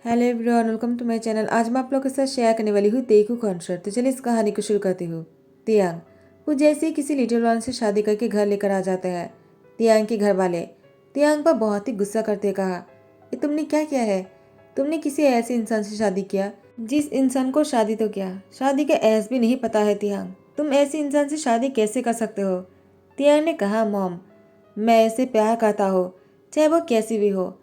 Hello everyone, welcome to my channel. आज मैं आप लोगों के साथ शेयर करने वाली हूँ तेकू कॉन्सर्ट। तो चलिए इस कहानी को शुरू करती हूँ। तियांग वो जैसे ही किसी लिटिल वन से शादी करके घर लेकर आ जाते हैं। तियांग के घर वाले तियांग पर बहुत ही गुस्सा करते कहा, ये तुमने क्या किया है? तुमने किसी ऐसे इंसान से शादी किया जिस इंसान को शादी तो किया, शादी का एहसास भी नहीं पता है। तियांग, तुम ऐसे इंसान से शादी कैसे कर सकते हो? तियांग ने कहा, मॉम, मैं ऐसे प्यार करता हूँ, चाहे वो कैसी भी हो।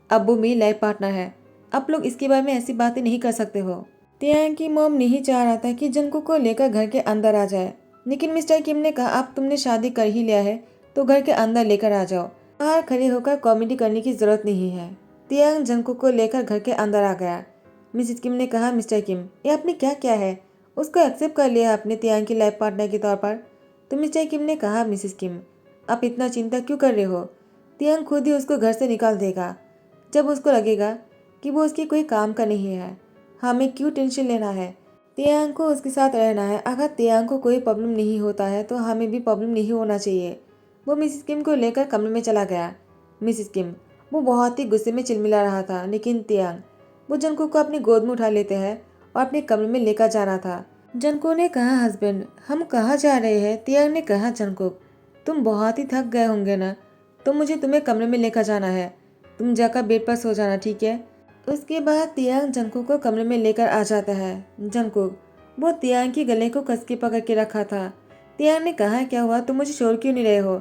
अब वो मेरी लाइफ पार्टनर है, आप लोग इसके बारे में ऐसी बातें नहीं कर सकते हो। तियांग की मॉम नहीं चाह रहा था कि जंकू को लेकर घर के अंदर आ जाए, लेकिन मिस्टर किम ने कहा, अब तुमने शादी कर ही लिया है तो घर के अंदर लेकर आ जाओ, बाहर खड़े होकर कॉमेडी करने की जरूरत नहीं है। तियांग जंकू को लेकर घर के अंदर आ गया। मिसेस किम ने कहा, मिस्टर किम, ये आपने क्या किया है? उसको एक्सेप्ट कर लिया आपने तियांग की लाइफ पार्टनर के तौर पर। तो मिस्टर किम ने कहा, मिसेस किम, आप इतना चिंता क्यों कर रहे हो? तियांग खुद ही उसको घर से निकाल देगा जब उसको लगेगा कि वो उसकी कोई काम का नहीं है। हमें क्यों टेंशन लेना है? तियांग को उसके साथ रहना है। अगर तियांग को कोई प्रॉब्लम नहीं होता है तो हमें भी प्रॉब्लम नहीं होना चाहिए। वो मिसिस किम को लेकर कमरे में चला गया। मिसिस किम वो बहुत ही गुस्से में चिलमिला रहा था, लेकिन तियांग वो जंकू को अपनी गोद में उठा लेते हैं और अपने कमरे में लेकर जा रहा था। जंकू ने कहा, हस्बैंड, हम कहाँ जा रहे हैं? तियांग ने कहा, जंकू, तुम बहुत ही थक गए होंगे ना, तो मुझे तुम्हें कमरे में लेकर जाना है। तुम जाकर बेड पर सो जाना, ठीक है? उसके बाद तियांग जंकू को कमरे में लेकर आ जाता है। जंकू वो तियांग के गले को कस के पकड़ के रखा था। तियांग ने कहा, क्या हुआ, तुम मुझे छोड़ क्यों नहीं रहे हो?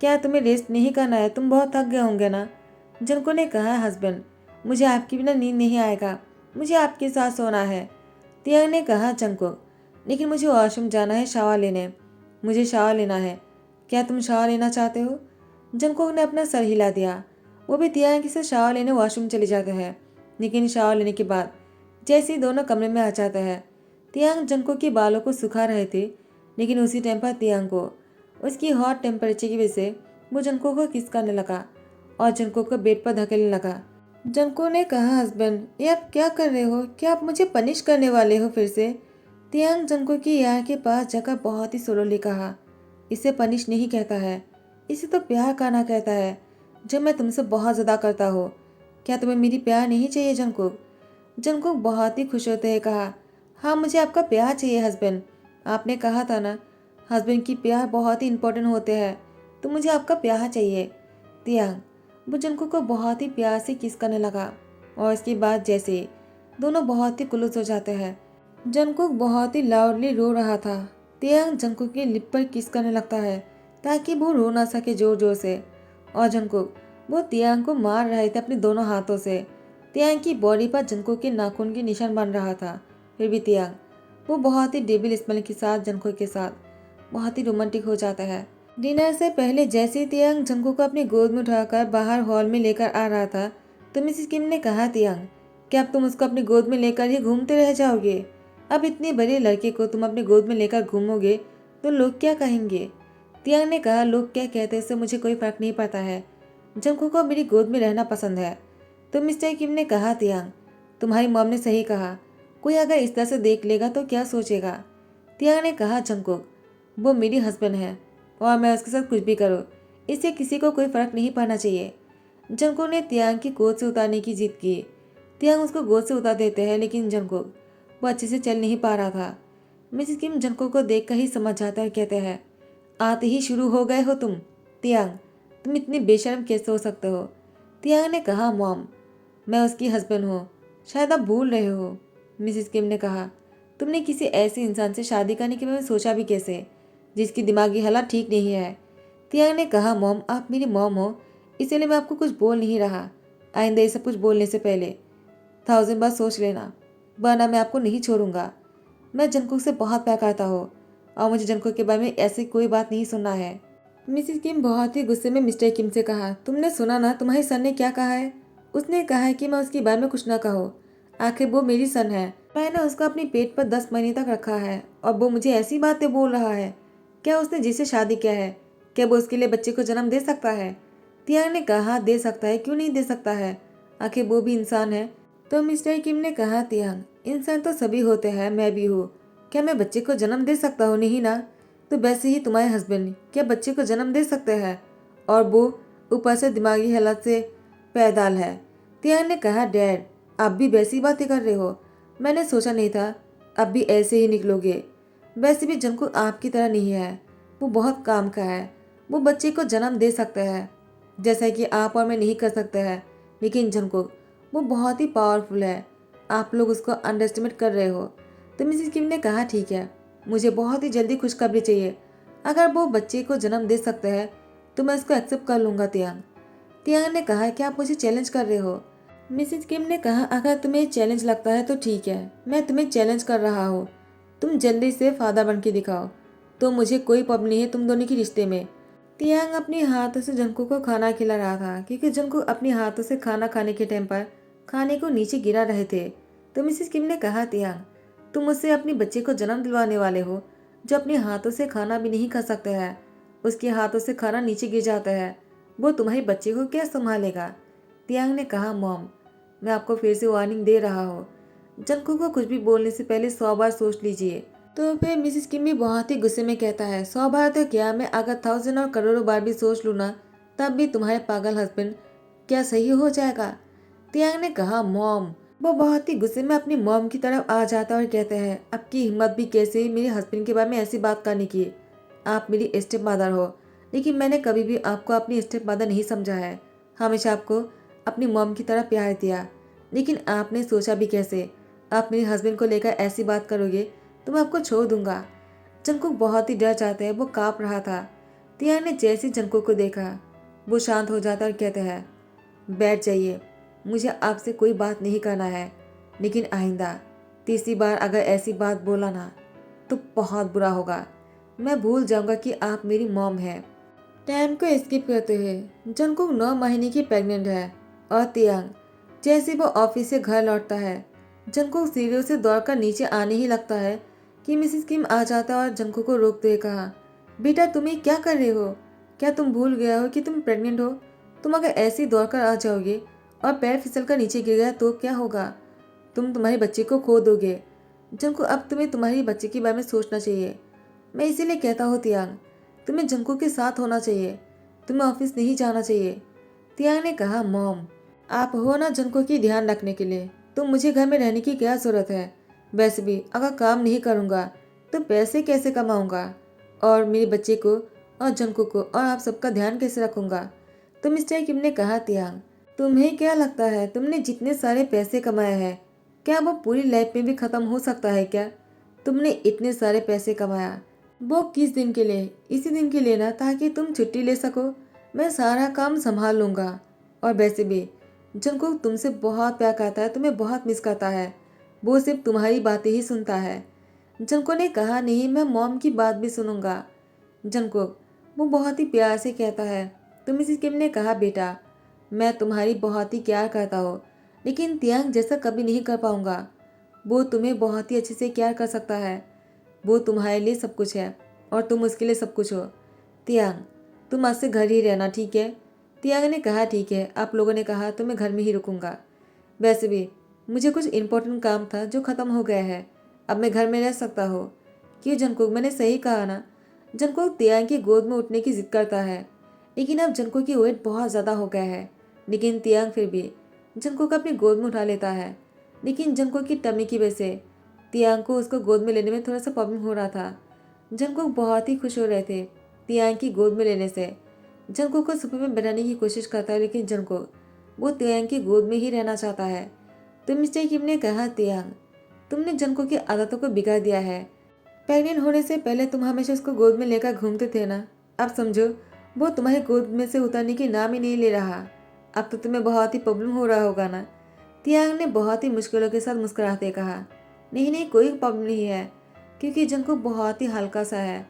क्या तुम्हें रेस्ट नहीं करना है? तुम बहुत थक गए होंगे ना। जंकू ने कहा, हस्बैंड, मुझे आपके बिना नींद नहीं आएगा, मुझे आपके साथ सोना है। तियांग ने कहा, जंकू, लेकिन मुझे वॉशरूम जाना है, शावर लेने, मुझे शावर लेना है। क्या तुम शावर लेना चाहते हो? जंकू ने अपना सर हिला दिया। वो भी तियांग के साथ शावर लेने वॉशरूम चले जाते हैं। लेकिन शावर लेने के बाद जैसे ही दोनों कमरे में आ जाते हैं, तियांग जंको के बालों को सुखा रहे थे, लेकिन उसी टाइम पर तियांग को उसकी हॉट टेम्परेचर की वजह से वो जंको को किस करने लगा और जंको को बेड पर धकेलने लगा। जंको ने कहा, हस्बैंड, ये आप क्या कर रहे हो? क्या आप मुझे पनिश करने वाले हो फिर से? तियांग जंको की यार के पास जाकर बहुत ही स्लोली कहा, इसे पनिश नहीं कहता है, इसे तो प्यार करना कहता है, जब मैं तुमसे बहुत ज़्यादा करता हूँ। क्या तुम्हें मेरी प्यार नहीं चाहिए? जंकुक जंकुक बहुत ही खुश होते हुए कहा, हाँ, मुझे आपका प्यार चाहिए हस्बैंड। आपने कहा था ना, हस्बैंड की प्यार बहुत ही इम्पोर्टेंट होते हैं, तो मुझे आपका प्यार चाहिए। तियांग वो जंकुक को बहुत ही प्यार से किस करने लगा और इसके बाद जैसे दोनों बहुत ही क्लोज हो जाते हैं। जंकुक बहुत ही लाउडली रो रहा था। तियांग जंकुक की लिप पर किस करने लगता है ताकि वो रो ना सके जोर जोर से, और जंकुक वो तियांग को मार रहे थे अपने दोनों हाथों से। तियांग की बॉडी पर जंकुक के नाखून के निशान बन रहा था, फिर भी तियांग वो बहुत ही डेविल स्मेल के साथ जंकुक के साथ बहुत ही रोमांटिक हो जाता है। डिनर से पहले जैसे ही तियांग जंकुक को अपनी गोद में उठाकर बाहर हॉल में लेकर आ रहा था, तो मिसेस किम ने कहा, तियांग, क्या अब तुम उसको अपनी गोद में लेकर ही घूमते रह जाओगे? अब इतने बड़े लड़के को तुम अपनी गोद में लेकर घूमोगे तो लोग क्या कहेंगे? तियांग ने कहा, लोग क्या कहते इससे मुझे कोई फर्क नहीं पड़ता है, जंकू को मेरी गोद में रहना पसंद है। तो मिस्टर किम ने कहा, तियांग, तुम्हारी मॉम ने सही कहा, कोई अगर इस तरह से देख लेगा तो क्या सोचेगा? तियांग ने कहा, जंकुक वो मेरी हस्बैंड है और मैं उसके साथ कुछ भी करूँ, इससे किसी को कोई फर्क नहीं पड़ना चाहिए। जंकुक ने तियांग की गोद से उतारने की जिद की। तियांग उसको गोद से उतार देते हैं, लेकिन जंकुक वो अच्छे से चल नहीं पा रहा था। मिसेस किम जंकुक को देखकर ही समझ जाता है, कहते हैं, आते ही शुरू हो गए हो तुम। तियांग, तुम इतनी बेशर्म कैसे हो सकते हो? तियांग ने कहा, मॉम, मैं उसकी हस्बैंड हूँ, शायद आप भूल रहे हो। मिसेस किम ने कहा, तुमने किसी ऐसे इंसान से शादी करने के बारे में सोचा भी कैसे, जिसकी दिमागी हालत ठीक नहीं है? तियांग ने कहा, मॉम, आप मेरी मॉम हो, इसलिए मैं आपको कुछ बोल नहीं रहा। आइंदा ये सब कुछ बोलने से पहले 1000 बार सोच लेना, वरना मैं आपको नहीं छोड़ूंगा। मैं जंकुक से बहुत प्यार करता हूँ और मुझे जंकुक के बारे में ऐसी कोई बात नहीं सुनना है। मिसेस किम बहुत ही गुस्से में मिस्टर किम से कहा, तुमने सुना ना, तुम्हारी सन ने क्या कहा है? उसने कहा है कि मैं उसके बारे में कुछ ना कहूँ। आखिर वो मेरी सन है, मैंने उसको अपने पेट पर 10 महीने तक रखा है और वो मुझे ऐसी बातें बोल रहा है। क्या उसने जिससे शादी किया है, क्या वो उसके लिए बच्चे को जन्म दे सकता है? तियांग ने कहा, दे सकता है, क्यों नहीं दे सकता है, आखिर वो भी इंसान है। तो मिस्टर किम ने कहा, तियांग, इंसान तो सभी होते हैं, मैं भी हूँ, क्या मैं बच्चे को जन्म दे सकता हूँ? नहीं ना। तो वैसे ही तुम्हारे हस्बैंड क्या बच्चे को जन्म दे सकते हैं, और वो ऊपर से दिमागी हालत से पैदाल है। तियांग ने कहा, डैड, आप भी वैसी बातें कर रहे हो? मैंने सोचा नहीं था अब भी ऐसे ही निकलोगे। वैसे भी जंकुक आपकी तरह नहीं है, वो बहुत काम का है। वो बच्चे को जन्म दे सकता है जैसा कि आप और मैं नहीं कर सकते हैं, लेकिन जंकुक वो बहुत ही पावरफुल है। आप लोग उसको अंडरस्टिमेट कर रहे हो। तो मिसेस किम ने कहा ठीक है, मुझे बहुत ही जल्दी खुशखबरी चाहिए। अगर वो बच्चे को जन्म दे सकते हैं तो मैं इसको एक्सेप्ट कर लूँगा। तियांग तियांग ने कहा कि आप मुझे चैलेंज कर रहे हो। मिसेस किम ने कहा अगर तुम्हें चैलेंज लगता है तो ठीक है, मैं तुम्हें चैलेंज कर रहा हूँ। तुम जल्दी से फादर बन के दिखाओ तो मुझे कोई प्रॉब्लम नहीं है तुम दोनों के रिश्ते में। तियांग अपने हाथों से जंकुक को खाना खिला रहा था क्योंकि जंकुक अपने हाथों से खाना खाने के टाइम पर खाने को नीचे गिरा रहे थे। तो मिसेस किम ने कहा तियांग तुम मुझसे अपने बच्चे को जन्म दिलवाने वाले हो जो अपने हाथों से खाना भी नहीं खा सकता है। उसके हाथों से खाना नीचे गिर जाता है, वो तुम्हारे बच्चे को क्या संभालेगा? तियांग ने कहा मॉम, मैं आपको फिर से वार्निंग दे रहा हूँ, जंकुक को कुछ भी बोलने से पहले 100 बार सोच लीजिए। तो फिर मिसेस किम भी बहुत ही गुस्से में कहता है 100 बार तो क्या, मैं अगर 1000 और करोड़ों बार भी सोच लूँ ना तब भी तुम्हारे पागल हस्बैंड क्या सही हो जाएगा? तियांग ने कहा मॉम। वो बहुत ही गुस्से में अपनी मॉम की तरफ आ जाता है और कहते हैं आपकी हिम्मत भी कैसे मेरे हस्बैंड के बारे में ऐसी बात करने की? आप मेरी स्टेप मदर हो, लेकिन मैंने कभी भी आपको अपनी स्टेप मदर नहीं समझा है। हमेशा आपको अपनी मॉम की तरह प्यार दिया, लेकिन आपने सोचा भी कैसे आप मेरे हस्बैंड को लेकर ऐसी बात करोगे तो मैं आपको छोड़ दूंगा। जंकुक बहुत ही डर जाता है, वो कांप रहा था। तियांग ने जैसे जंकुक को देखा वो शांत हो जाता और कहते हैं बैठ जाइए, मुझे आपसे कोई बात नहीं करना है, लेकिन आइंदा तीसरी बार अगर ऐसी बात बोला ना तो बहुत बुरा होगा। मैं भूल जाऊंगा कि आप मेरी मॉम है। टाइम को स्किप करते हुए जंकुक 9 महीने की प्रेग्नेंट है और तियांग जैसे वो ऑफिस से घर लौटता है जंकुक सीढ़ियों से दौड़कर नीचे आने ही लगता है कि मिसेस किम आ जाता है और जंकुक को रोकते हुए कहा बेटा तुम्हें क्या कर रहे हो? क्या तुम भूल गया हो कि तुम प्रेग्नेंट हो? तुम अगर ऐसे ही दौड़कर आ जाओगे और पैर फिसल कर नीचे गिर गया तो क्या होगा? तुम तुम्हारे बच्चे को खो दोगे। जंकुक अब तुम्हें तुम्हारे बच्चे के बारे में सोचना चाहिए। मैं इसीलिए कहता हूँ तियांग, तुम्हें जंकुक के साथ होना चाहिए, तुम्हें ऑफिस नहीं जाना चाहिए। तियांग ने कहा मॉम, आप हो ना जंकुक की ध्यान रखने के लिए, तो मुझे घर में रहने की क्या जरूरत है? वैसे भी अगर काम नहीं करूँगा तो पैसे कैसे कमाऊँगा और मेरे बच्चे को और जंकुक को और आप सबका ध्यान कैसे रखूँगा? तो मिस्टर किम ने कहा तियांग, तुम्हें क्या लगता है तुमने जितने सारे पैसे कमाए हैं क्या वो पूरी लाइफ में भी खत्म हो सकता है क्या? तुमने इतने सारे पैसे कमाया वो किस दिन के लिए? इसी दिन के लिए ना, ताकि तुम छुट्टी ले सको। मैं सारा काम संभाल लूंगा। और वैसे भी जंकुक तुमसे बहुत प्यार करता है, तुम्हें बहुत मिस करता है, वो सिर्फ तुम्हारी बातें ही सुनता है। जंकुक ने कहा नहीं, मैं मॉम की बात भी सुनूंगा। जंकुक वो बहुत ही प्यार से कहता है। तो मिसेस किम ने कहा बेटा मैं तुम्हारी बहुत ही प्यार करता हूँ, लेकिन तियांग जैसा कभी नहीं कर पाऊंगा। वो तुम्हें बहुत ही अच्छे से प्यार कर सकता है, वो तुम्हारे लिए सब कुछ है और तुम उसके लिए सब कुछ हो। तियांग तुम आज से घर ही रहना, ठीक है? तियांग ने कहा ठीक है, आप लोगों ने कहा तो मैं घर में ही रुकूंगा। वैसे भी मुझे कुछ इम्पोर्टेंट काम था जो ख़त्म हो गया है, अब मैं घर में रह सकता हूँ। क्यों जंकुक, मैंने सही कहा ना? जंकुक तियांग की गोद में उठने की जिद करता है, लेकिन अब जंकुक की वेट बहुत ज़्यादा हो गया है। लेकिन तियांग फिर भी जंकुक अपनी गोद में उठा लेता है, लेकिन जंकुक की टमी की वजह से तियांग को उसको गोद में लेने में थोड़ा सा प्रॉब्लम हो रहा था। जंकुक बहुत ही खुश हो रहे थे तियांग की गोद में लेने से। जंकुक को सुपर में बैठाने की कोशिश करता है, लेकिन जंकुक वो तियांग की गोद में ही रहना चाहता है। तो मिस्टर किम ने कहा तियांग तुमने जंकुक की आदतों को बिगाड़ दिया है। प्रेग्नेंट होने से पहले तुम हमेशा उसको गोद में लेकर घूमते थे ना, अब समझो वो तुम्हारी गोद में से उतरने की नाम ही नहीं ले रहा। अब तो तुम्हें बहुत ही प्रॉब्लम हो रहा होगा ना? तियांग ने बहुत ही मुश्किलों के साथ मुस्कुराते कहा नहीं नहीं, कोई प्रॉब्लम नहीं है, क्योंकि जंकुक बहुत ही हल्का सा है,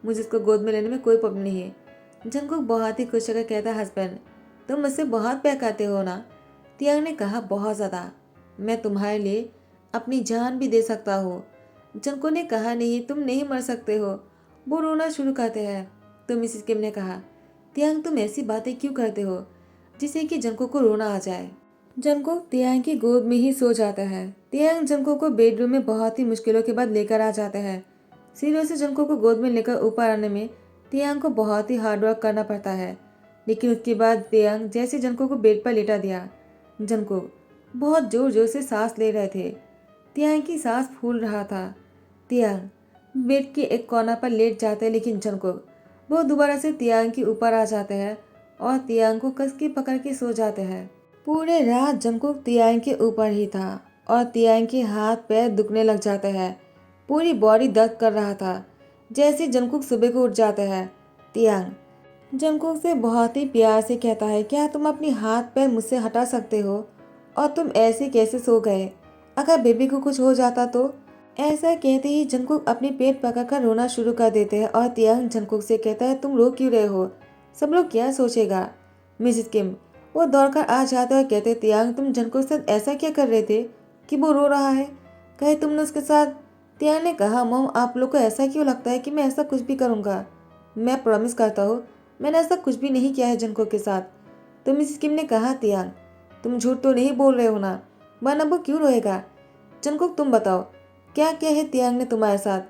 मुझे उसको गोद में लेने में कोई प्रॉब्लम नहीं है। जंकुक बहुत ही खुश होकर कहता हस्बैंड तुम मुझसे बहुत प्यार करते हो ना? तियांग ने कहा बहुत ज़्यादा, मैं तुम्हारे लिए अपनी जान भी दे सकता हूँ। जंकुक ने कहा नहीं, तुम नहीं मर सकते हो। वो रोना शुरू करते हैं। तो मिसेस किम ने कहा तियांग तुम ऐसी बातें क्यों करते हो जिससे कि जंकुक को रोना आ जाए? जंकुक तियांग की गोद में ही सो जाता है। तियांग जंकुक को बेडरूम में बहुत ही मुश्किलों के बाद लेकर आ जाता है। सीढ़ियों से जंकुक को गोद में लेकर ऊपर आने में तियांग को बहुत ही हार्ड वर्क करना पड़ता है, लेकिन उसके बाद तियांग जैसे जंकुक को बेड पर लेटा दिया, जंकुक बहुत जोर जोर से सांस ले रहे थे। तियांग की सांस फूल रहा था। तियांग बेड के एक कोना पर लेट जाते हैं, लेकिन जंगकुक वो दोबारा से तियांग के ऊपर आ जाते हैं और तियांग को कस के पकड़ के सो जाते हैं। पूरे रात जंगकुक तियांग के ऊपर ही था और तियांग के हाथ पैर दुखने लग जाते हैं। पूरी बॉडी दर्द कर रहा था। जैसे जंगकुक सुबह को उठ जाता है, तियांग जंगकुक से बहुत ही प्यार से कहता है, क्या तुम अपनी हाथ पैर मुझसे हटा सकते हो? और तुम ऐसे कैसे सो गए? अगर बेबी को कुछ हो जाता तो? ऐसा कहते ही जंगकुक अपने पेट पकड़कर रोना शुरू कर देते हैं और तियांग जंगकुक से कहता है, तुम रो क्यों रहे हो? सब लोग क्या सोचेगा? मिसेस किम वो दौड़कर आ जाते और कहते, तियांग तुम जंगकुक के साथ ऐसा क्या कर रहे थे कि वो रो रहा है? कहे तुमने उसके साथ? तियांग ने कहा, मॉम आप लोग को ऐसा क्यों लगता है कि मैं ऐसा कुछ भी करूँगा? मैं प्रॉमिस करता हूँ मैंने ऐसा कुछ भी नहीं किया है जंगकुक के साथ। तो मिसेस किम ने कहा, तियांग तुम झूठ तो नहीं बोल रहे हो ना, वरना वो क्यों रोएगा? जंगकुक तुम बताओ क्या क्या है तियांग ने तुम्हारे साथ?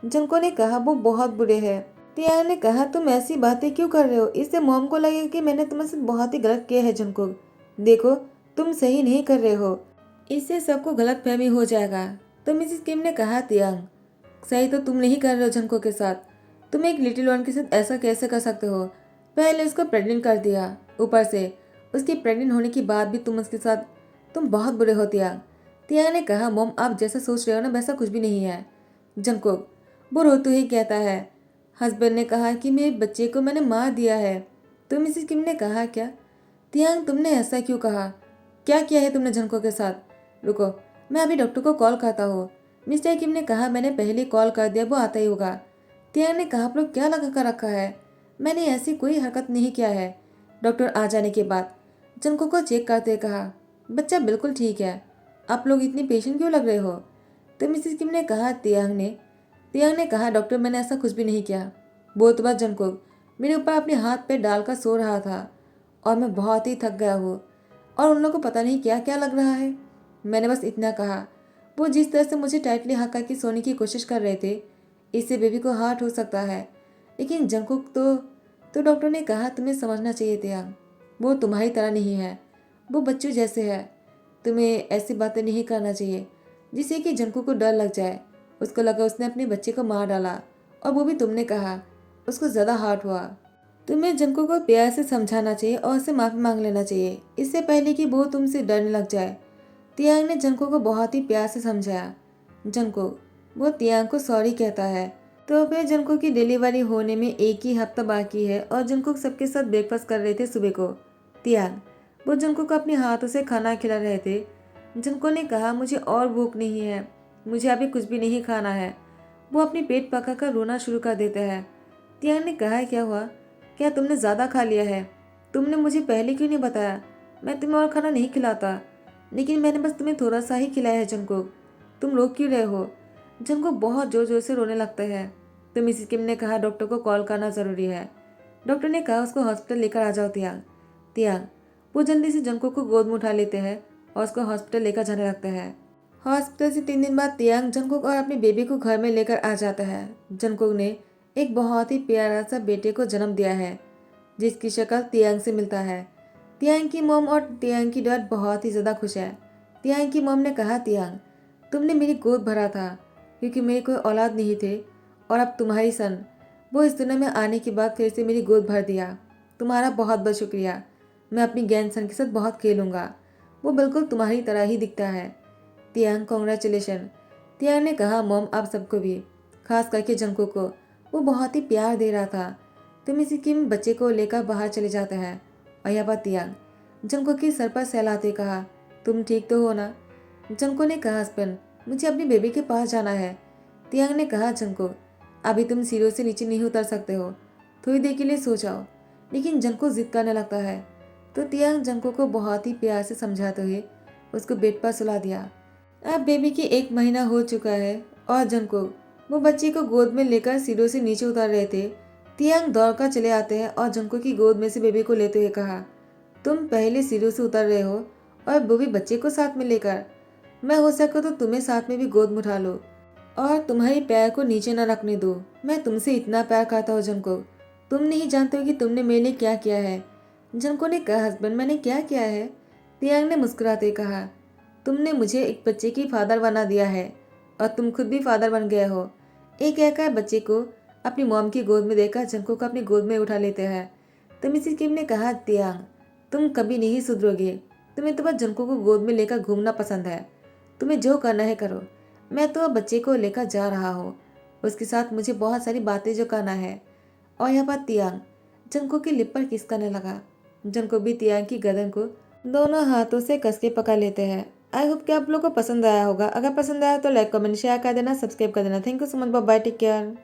जंगकुक ने कहा, वो बहुत बुरे हैं। तियांग ने कहा, तुम ऐसी बातें क्यों कर रहे हो? इससे मॉम को लगेगा कि मैंने तुम्हारे साथ बहुत ही गलत किया है। जंगकुक देखो तुम सही नहीं कर रहे हो, इससे सबको गलत फहमी हो जाएगा। तो मिसेस किम ने कहा, तियांग सही तो तुम नहीं कर रहे हो जंगकुक के साथ। तुम एक लिटिल वन के साथ ऐसा कैसे कर सकते हो? पहले उसको प्रेग्नेंट कर दिया, ऊपर से उसकी प्रेग्नेंट होने के बाद भी तुम उसके साथ। तुम बहुत बुरे हो तियांग। तियांग ने कहा, मॉम आप जैसा सोच रहे हो ना वैसा कुछ भी नहीं है। जंगकुक वो रोते ही कहता है, हस्बैंड ने कहा कि मेरे बच्चे को मैंने मार दिया है। तो मिसेस किम ने कहा, क्या? तियांग तुमने ऐसा क्यों कहा? क्या किया है तुमने जंगकुक के साथ? रुको मैं अभी डॉक्टर को कॉल करता हूँ। मिस्टर किम ने कहा, मैंने पहले कॉल कर दिया, वो आता ही होगा। तियांग ने कहा, आप लोग क्या लगा कर रखा है? मैंने ऐसी कोई हरकत नहीं किया है। डॉक्टर आ जाने के बाद जंगकुक को चेक करते हुए कहा, बच्चा बिल्कुल ठीक है, आप लोग इतनी पेशेंट क्यों लग रहे हो? तो मिसेस किम ने कहा, तियांग ने कहा, डॉक्टर मैंने ऐसा कुछ भी नहीं किया। बहुत बार जंगकुक मेरे ऊपर अपने हाथ पे डालकर सो रहा था और मैं बहुत ही थक गया हूँ और उन लोगों को पता नहीं क्या क्या लग रहा है। मैंने बस इतना कहा। वो जिस तरह से मुझे टाइटली हक्का की सोने की कोशिश कर रहे थे, इससे बेबी को हार्ट हो सकता है। लेकिन जंगकुक तो डॉक्टर ने कहा, तुम्हें समझना चाहिए तियांग, वो तुम्हारी तरह नहीं है, वो बच्चों जैसे है। तुम्हें ऐसी बातें नहीं करना चाहिए जिससे कि जंगकुक को डर लग जाए, उसको लगा उसने अपने बच्चे को मार डाला, और वो भी तुमने कहा उसको ज़्यादा हार्ट हुआ। तुम्हें जंगकुक को प्यार से समझाना चाहिए और उससे माफ़ी मांग लेना चाहिए, इससे पहले कि वो तुमसे डरने लग जाए। तियांग ने जंगकुक को बहुत ही प्यार से समझाया। जंगकुक वो तियांग को सॉरी कहता है। तो फिर जंगकुक की डिलीवरी होने में एक ही हफ्ता बाकी है और जंगकुक सबके साथ ब्रेकफास्ट कर रहे थे सुबह को। तियांग वो जंगकुक को अपने हाथों से खाना खिला रहे थे। जंगकुक ने कहा, मुझे और भूख नहीं है, मुझे अभी कुछ भी नहीं खाना है। वो अपनी पेट पकाकर रोना शुरू कर देते हैं। तियांग ने कहा, क्या हुआ? क्या तुमने ज़्यादा खा लिया है? तुमने मुझे पहले क्यों नहीं बताया? मैं तुम्हें और खाना नहीं खिलाता। लेकिन मैंने बस तुम्हें थोड़ा सा ही खिलाया है जंगकुक, तुम रो क्यों रहे हो? जंगकुक बहुत जोर जोर से रोने लगता है। तो मिसेस किम ने कहा, डॉक्टर को कॉल करना ज़रूरी है। डॉक्टर ने कहा, उसको हॉस्पिटल लेकर आ जाओ तियांग। तियांग वो जल्दी से जंगकुक को गोद में उठा लेते हैं और उसको हॉस्पिटल लेकर जाने लगते हैं। हॉस्पिटल से 3 दिन बाद तियांग जंगकुक और अपने बेबी को घर में लेकर आ जाता है। जंगकुक ने एक बहुत ही प्यारा सा बेटे को जन्म दिया है जिसकी शक्ल तियांग से मिलता है। तियांग की मॉम और तियांग की डैड बहुत ही ज़्यादा खुश है। तियांग की मॉम ने कहा, तियांग तुमने मेरी गोद भरा था क्योंकि मेरे कोई औलाद नहीं थे, और अब तुम्हारी सन वो इस दुनिया में आने के बाद फिर से मेरी गोद भर दिया। तुम्हारा बहुत बहुत शुक्रिया। मैं अपनी ग्रैंड सन के साथ बहुत खेलूँगा, वो बिल्कुल तुम्हारी तरह ही दिखता है। तियांग कॉन्ग्रेचुलेशन। तियांग ने कहा, मॉम आप सबको भी, खास करके जंगकुक को, वो बहुत ही प्यार दे रहा था। तो मिसेस किम बच्चे को लेकर बाहर चले जाते हैं और यहाँ पर तियांग जंगकुक के सर पर सहलाते कहा, तुम ठीक तो हो ना? जंगकुक ने कहा, हस्बैंड मुझे अपनी बेबी के पास जाना है। तियांग ने कहा, जंगकुक अभी तुम सीढ़ियों से नीचे नहीं उतर सकते हो, थोड़ी देर के लिए सो जाओ। लेकिन जंगकुक जिद करने लगता है। तो तियांग जंगकुक को बहुत ही प्यार से समझाते हुए उसको बेड पर सुला दिया। अब बेबी की 1 महीना हो चुका है और जंगकुक वो बच्चे को गोद में लेकर सीढ़ियों से नीचे उतर रहे थे। तियांग दौड़कर चले आते हैं और जंगकुक की गोद में से बेबी को लेते हुए कहा, तुम पहले सीढ़ियों से उतर रहे हो और वो भी बच्चे को साथ में लेकर। मैं हो सके तो तुम्हें साथ में भी गोद में उठा लो और तुम्हारे पैर को नीचे न रखने दो। मैं तुमसे इतना प्यार करता हूँ जंगकुक, तुम नहीं जानते हो कि तुमने मेरे लिए क्या किया है। जंगकुक ने कहा, हस्बैंड मैंने क्या किया है? तियांग ने मुस्कुराते कहा, तुमने मुझे एक बच्चे की फादर बना दिया है और तुम खुद भी फादर बन गए हो। एक कहकर बच्चे को अपनी मॉम की गोद में देखकर जंको को अपनी गोद में उठा लेते हैं। तमिसी किम ने कहा, तियांग, तुम कभी नहीं सुधरोगे। तुम्हें तो बस जंको को गोद में लेकर घूमना पसंद है। तुम्हें जो करना है करो। मैं तो अब बच्चे को लेकर जा रहा हूँ। उसके साथ मुझे बहुत सारी बातें जो करना है। और यह बात तियांग जंको की लिप पर किस करने लगा। जंको भी तियांग की गर्दन को दोनों हाथों से कस के पकड़ लेते हैं। आई होप कि आप लोगों को पसंद आया होगा। अगर पसंद आया तो लाइक कमेंट शेयर कर देना, सब्सक्राइब कर देना। Thank you so much, bye bye, take care.